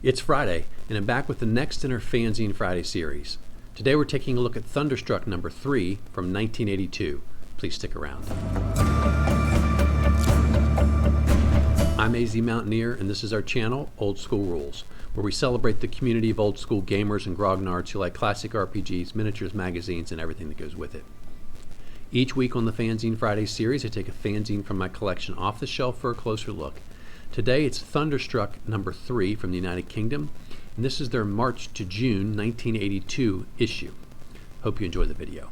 It's Friday, and I'm back with the next in our Fanzine Friday series. Today we're taking a look at Thunderstruck number 3 from 1982. Please stick around. I'm AZ Mountaineer, and this is our channel, Old School Rules, where we celebrate the community of old school gamers and grognards who like classic RPGs, miniatures, magazines, and everything that goes with it. Each week on the Fanzine Friday series, I take a fanzine from my collection off the shelf for a closer look. Today it's Thunderstruck number 3 from the United Kingdom, and this is their March to June 1982 issue. Hope you enjoy the video.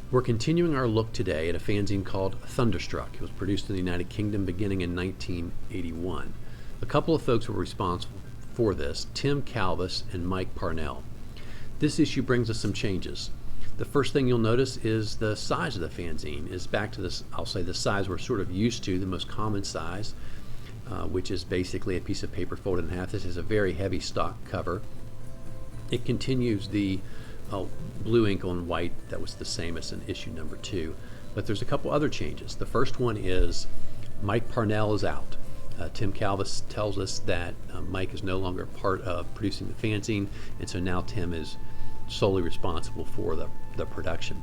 We're continuing our look today at a fanzine called Thunderstruck. It was produced in the United Kingdom beginning in 1981. A couple of folks were responsible for this, Tim Kalvis and Mike Parnell. This issue brings us some changes. The first thing you'll notice is the size of the fanzine is back to this, I'll say the size we're sort of used to, the most common size, which is basically a piece of paper folded in half. This is a very heavy stock cover. It continues the blue ink on white that was the same as in issue number 2, but there's a couple other changes. The first one is Mike Parnell is out. Tim Kalvis tells us that Mike is no longer part of producing the fanzine, and so now Tim is solely responsible for the production.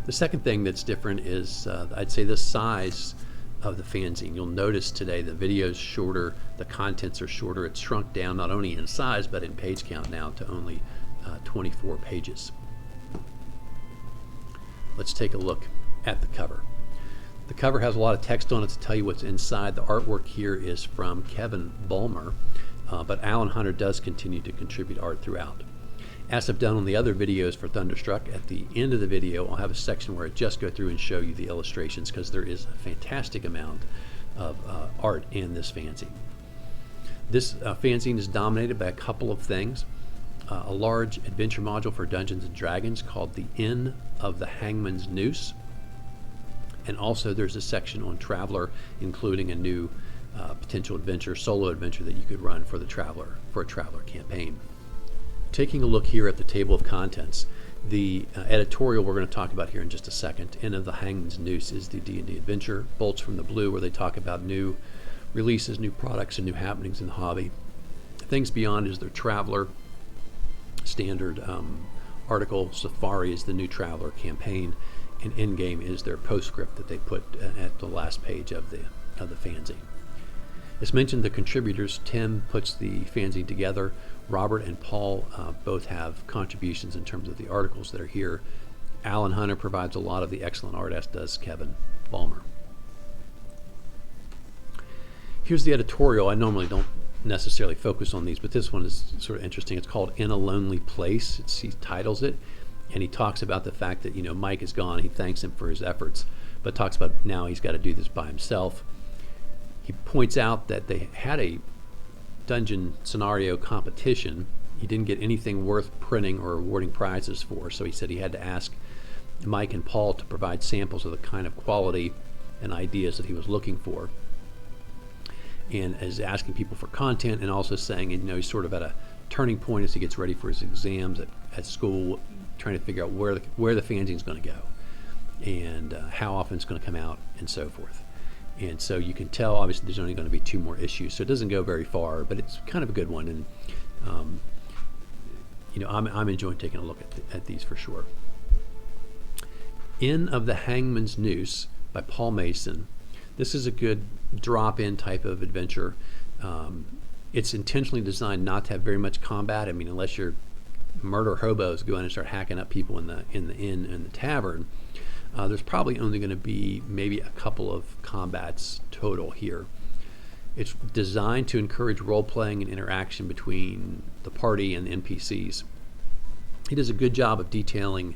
The second thing that's different is I'd say the size of the fanzine. You'll notice today the video's shorter, the contents are shorter. It's shrunk down not only in size but in page count now to only 24 pages. Let's take a look at the cover. The cover has a lot of text on it to tell you what's inside. The artwork here is from Kevin Bulmer, but Alan Hunter does continue to contribute art throughout. As I've done on the other videos for Thunderstruck, at the end of the video I'll have a section where I just go through and show you the illustrations because there is a fantastic amount of art in this fanzine. This fanzine is dominated by a couple of things. A large adventure module for Dungeons & Dragons called The Inn of the Hangman's Noose. And also there's a section on Traveler, including a new potential adventure, solo adventure that you could run for a Traveler campaign. Taking a look here at the table of contents, the editorial we're going to talk about here in just a second, Inn of the Hangman's Noose, is the D&D adventure. Bolts from the Blue, where they talk about new releases, new products, and new happenings in the hobby. Things Beyond is their Traveler standard article. Safari is the new Traveler campaign, and Endgame is their postscript that they put at the last page of the fanzine. As mentioned, the contributors, Tim puts the fanzine together. Robert and Paul both have contributions in terms of the articles that are here. Alan Hunter provides a lot of the excellent art, as does Kevin Bulmer. Here's the editorial. I normally don't necessarily focus on these, but this one is sort of interesting. It's called In a Lonely Place. He titles it, and he talks about the fact that Mike is gone. He thanks him for his efforts, but talks about now he's got to do this by himself. He points out that they had a dungeon scenario competition. He didn't get anything worth printing or awarding prizes for, so he said he had to ask Mike and Paul to provide samples of the kind of quality and ideas that he was looking for, and is asking people for content, and also saying he's sort of at a turning point as he gets ready for his exams at school, trying to figure out where the fanzine is going to go and how often it's going to come out and so forth. And so you can tell, obviously, there's only going to be 2 more issues, so it doesn't go very far, but it's kind of a good one. And I'm enjoying taking a look at these for sure. Inn of the Hangman's Noose by Paul Mason. This is a good drop-in type of adventure. It's intentionally designed not to have very much combat. I mean, unless you're murder hobos go in and start hacking up people in the inn and the tavern. There's probably only going to be maybe a couple of combats total here. It's designed to encourage role-playing and interaction between the party and the NPCs. He does a good job of detailing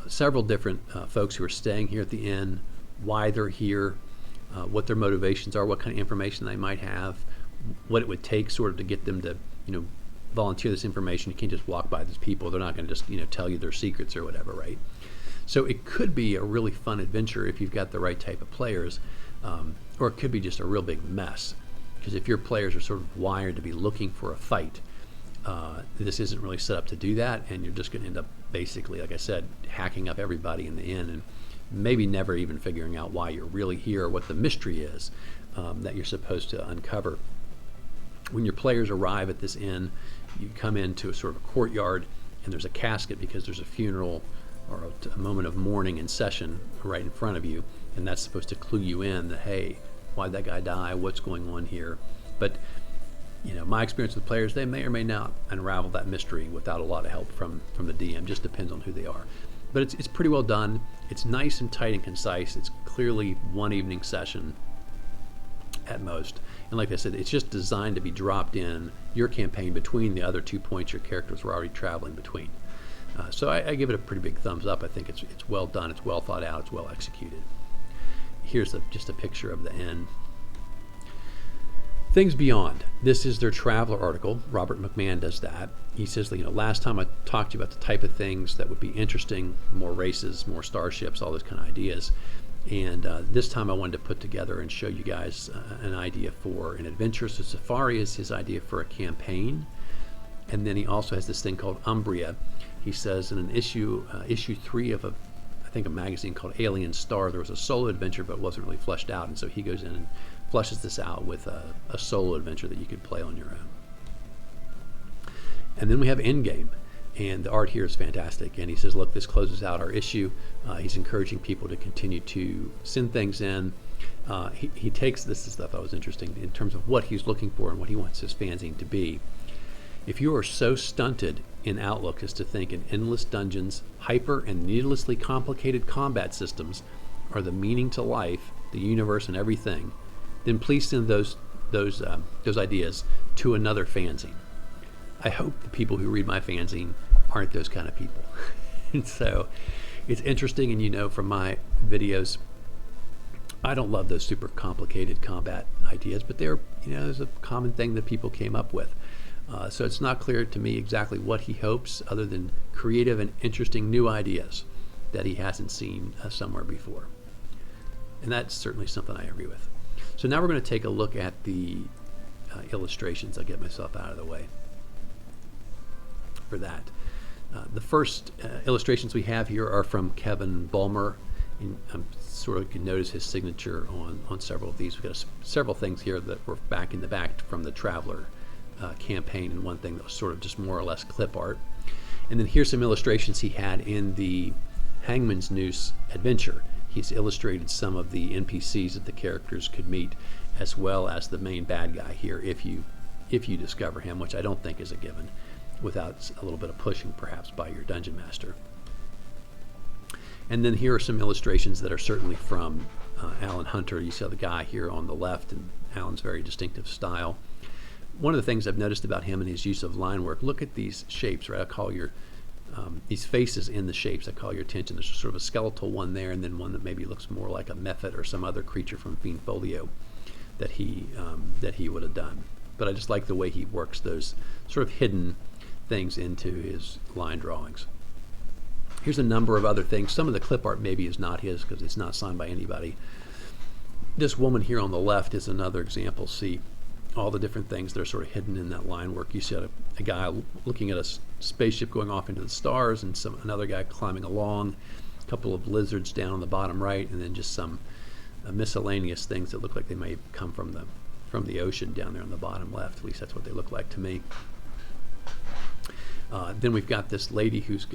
several different folks who are staying here at the inn, why they're here, what their motivations are, what kind of information they might have, what it would take sort of to get them to volunteer this information. You can't just walk by these people. They're not going to just tell you their secrets or whatever, right? So it could be a really fun adventure if you've got the right type of players, or it could be just a real big mess, because if your players are sort of wired to be looking for a fight, this isn't really set up to do that, and you're just going to end up basically, like I said, hacking up everybody in the inn and maybe never even figuring out why you're really here or what the mystery is that you're supposed to uncover. When your players arrive at this inn, you come into a sort of a courtyard, and there's a casket because there's a funeral or a moment of mourning in session right in front of you, and that's supposed to clue you in that, hey, why'd that guy die? What's going on here? But my experience with players, they may or may not unravel that mystery without a lot of help from the DM. Just depends on who they are. But it's pretty well done. It's nice and tight and concise. It's clearly one evening session at most. And like I said, it's just designed to be dropped in your campaign between the other 2 points your characters were already traveling between. So I give it a pretty big thumbs up. I think it's well done. It's well thought out. It's well executed. Here's just a picture of the inn. Things Beyond. This is their traveler article. Robert McMahon does that. He says, last time I talked to you about the type of things that would be interesting, more races, more starships, all those kind of ideas. And this time I wanted to put together and show you guys an idea for an adventure. So Safari is his idea for a campaign. And then he also has this thing called Umbrea. He says in an issue 3 of a magazine called Alien Star, there was a solo adventure but wasn't really fleshed out. And so he goes in and fleshes this out with a solo adventure that you could play on your own. And then we have Endgame, and the art here is fantastic. And he says, look, this closes out our issue. He's encouraging people to continue to send things in. He takes, this is stuff that was interesting in terms of what he's looking for and what he wants his fanzine to be. If you are so stunted in outlook as to think in endless dungeons, hyper and needlessly complicated combat systems are the meaning to life, the universe, and everything, then please send those ideas to another fanzine. I hope the people who read my fanzine aren't those kind of people. And so it's interesting, and from my videos, I don't love those super complicated combat ideas, but they're, there's a common thing that people came up with. So it's not clear to me exactly what he hopes, other than creative and interesting new ideas that he hasn't seen somewhere before. And that's certainly something I agree with. So now we're going to take a look at the illustrations. I'll get myself out of the way for that. The first illustrations we have here are from Kevin Bulmer. And sort of can notice his signature on several of these. We've got several things here that were back in the back from the Traveler campaign, and one thing that was sort of just more or less clip art. And then here's some illustrations he had in the Hangman's Noose adventure. He's illustrated some of the NPCs that the characters could meet, as well as the main bad guy here if you discover him, which I don't think is a given, without a little bit of pushing perhaps by your dungeon master. And then here are some illustrations that are certainly from Alan Hunter. You see the guy here on the left, and Alan's very distinctive style. One of the things I've noticed about him and his use of line work, look at these shapes, right? I call these faces in the shapes, I call your attention. There's sort of a skeletal one there, and then one that maybe looks more like a mephit or some other creature from Fiend Folio that he would have done. But I just like the way he works those sort of hidden things into his line drawings. Here's a number of other things. Some of the clip art maybe is not his because it's not signed by anybody. This woman here on the left is another example. See all the different things that are sort of hidden in that line work. You see a guy looking at a spaceship going off into the stars, and another guy climbing along, a couple of lizards down on the bottom right, and then just some miscellaneous things that look like they may come from the ocean down there on the bottom left. At least that's what they look like to me. Then we've got this lady who's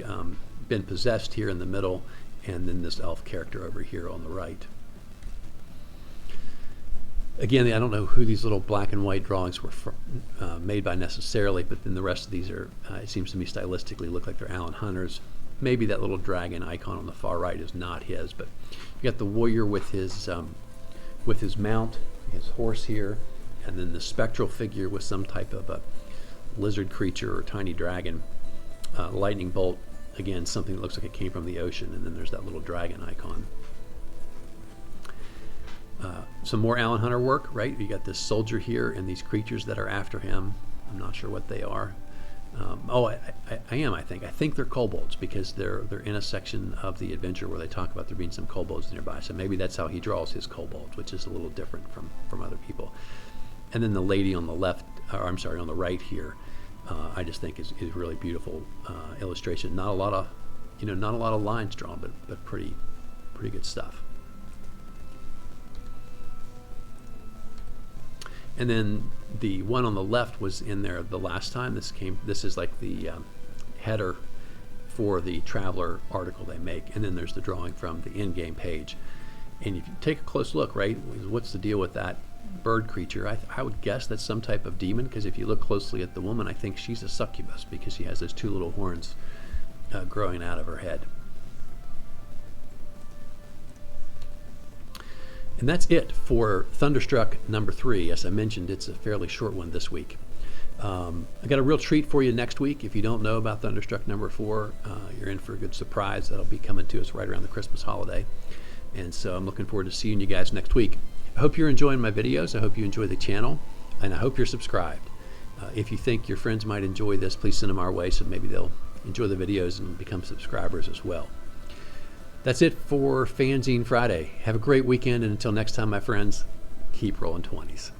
been possessed here in the middle, and then this elf character over here on the right. Again, I don't know who these little black and white drawings were made by necessarily, but then the rest of these are, it seems to me stylistically, look like they're Alan Hunter's. Maybe that little dragon icon on the far right is not his, but you got the warrior with his mount, his horse here, and then the spectral figure with some type of a lizard creature or tiny dragon. Lightning bolt, again, something that looks like it came from the ocean, and then there's that little dragon icon. Some more Alan Hunter work, right? You got this soldier here and these creatures that are after him. I'm not sure what they are. I think they're kobolds, because they're in a section of the adventure where they talk about there being some kobolds nearby. So maybe that's how he draws his kobolds, which is a little different from other people. And then the lady on the left, or I'm sorry, on the right here, I just think is really beautiful illustration. Not a lot of lines drawn, but pretty good stuff. And then the one on the left was in there the last time. This is like the header for the Traveler article they make, and then there's the drawing from the in-game page. And if you take a close look, right, what's the deal with that bird creature? I would guess that's some type of demon, because if you look closely at the woman, I think she's a succubus because she has those two little horns growing out of her head. And that's it for Thunderstruck number 3. As I mentioned, it's a fairly short one this week. I got a real treat for you next week. If you don't know about Thunderstruck number 4, you're in for a good surprise. That'll be coming to us right around the Christmas holiday. And so I'm looking forward to seeing you guys next week. I hope you're enjoying my videos. I hope you enjoy the channel, and I hope you're subscribed. If you think your friends might enjoy this, please send them our way so maybe they'll enjoy the videos and become subscribers as well. That's it for Fanzine Friday. Have a great weekend, and until next time, my friends, keep rolling 20s.